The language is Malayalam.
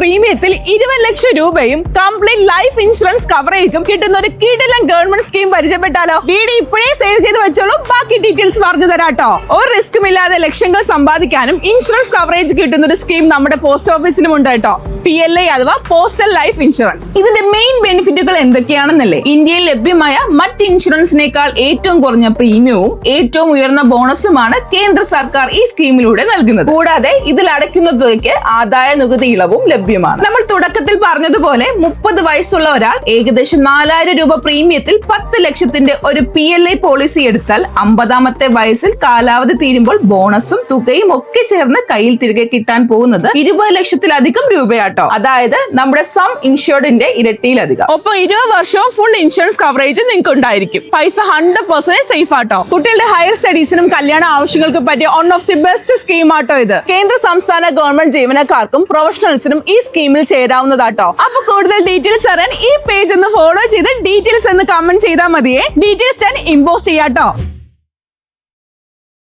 പ്രീമിയത്തിൽ 20 ലക്ഷം രൂപയും കംപ്ലീറ്റ് ലൈഫ് ഇൻഷുറൻസ് കവറേജും കിട്ടുന്ന ഒരു കിടിലൻ ഗവൺമെന്റ് സ്കീം പരിചയപ്പെട്ടാലോ? വീഡിയോ ഇപ്പോഴേ സേവ് ചെയ്ത് വെച്ചോളൂ, ബാക്കി ഡീറ്റെയിൽസ് പറഞ്ഞു തരാട്ടോ. ഒരു റിസ്ക്കും ഇല്ലാതെ ലക്ഷങ്ങൾ സമ്പാദിക്കാനും ഇൻഷുറൻസ് കവറേജ് കിട്ടുന്ന ഒരു സ്കീം നമ്മുടെ പോസ്റ്റ് ഓഫീസിലും ഉണ്ട് കേട്ടോ. PLI അഥവാ പോസ്റ്റൽ ലൈഫ് ഇൻഷുറൻസ്. ഇതിന്റെ മെയിൻ ബെനിഫിറ്റുകൾ എന്തൊക്കെയാണെന്നല്ലേ? ഇന്ത്യയിൽ ലഭ്യമായ മറ്റ് ഇൻഷുറൻസിനേക്കാൾ ഏറ്റവും കുറഞ്ഞ പ്രീമിയവും ഏറ്റവും ഉയർന്ന ബോണസുമാണ് കേന്ദ്ര സർക്കാർ ഈ സ്കീമിലൂടെ നൽകുന്നത്. കൂടാതെ ഇതിൽ അടയ്ക്കുന്ന തുകയ്ക്ക് ആദായ നികുതി ഇളവും ലഭ്യമാണ്. നമ്മൾ തുടക്കത്തിൽ പറഞ്ഞതുപോലെ 30 വയസ്സുള്ള ഒരാൾ ഏകദേശം 4000 രൂപ പ്രീമിയത്തിൽ 10 ലക്ഷത്തിന്റെ ഒരു PLI പോളിസി എടുത്താൽ 50ാമത്തെ വയസ്സിൽ കാലാവധി തീരുമ്പോൾ ബോണസും തുകയും ഒക്കെ ചേർന്ന് കയ്യിൽ തിരികെ കിട്ടാൻ പോകുന്നത് 20 ലക്ഷത്തിലധികം രൂപയാട്ടോ. അതായത് നമ്മുടെ സം ഇൻഷുർഡിന്റെ ഇരട്ടിയിലധികം. ഒപ്പം 20 വർഷവും ഫുൾ ഇൻഷുറൻസ് കവറേജ് നിങ്ങൾക്ക് ഉണ്ടായിരിക്കും. പൈസ 100% സേഫ് ആട്ടോ. കുട്ടികളുടെ ഹയർ സ്റ്റഡീസിനും കല്യാണ ആവശ്യങ്ങൾക്ക് പറ്റിയ one of the best scheme ആട്ടോ ഇത്. കേന്ദ്ര സംസ്ഥാന ഗവൺമെന്റ് ജീവനക്കാർക്കും പ്രൊഫഷണൽസിനും ഈ സ്കീമിൽ ചേരാവുന്നതാട്ടോ. അപ്പൊ കൂടുതൽ ഡീറ്റെയിൽസ് അറിയാൻ ഈ പേജ് ഒന്ന് ഫോളോ ചെയ്ത് ഡീറ്റെയിൽസ് എന്ന് കമന്റ് ചെയ്താൽ മതിയേ. ഡീറ്റെയിൽസ് ഞാൻ ഇമ്പോസ്റ്റ് ചെയ്യാട്ടോ.